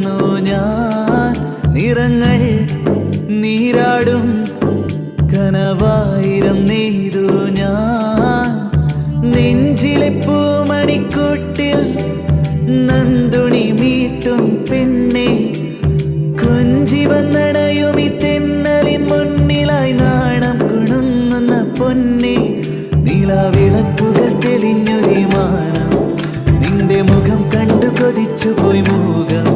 നിന്നു ഞാൻ. നിറങ്ങൾ നീരാടും കനവായിരം നെയ്തു ഞാൻ. നെഞ്ചിലെ പൂമണിക്കൂട്ടിൽ നന്ദുണി മീട്ടും പെണ്ണെ, കൊഞ്ചി വന്നടയും ഈ തെന്നലിൻ മുന്നിലായി നാണം കുണുങ്ങുന്ന പൊന്നെ. നിലാവിളക്കുകൾ തെളിഞ്ഞൊരു മാനം, നിന്റെ മുഖം കണ്ടു കൊതിച്ചു പോയി മൂകം.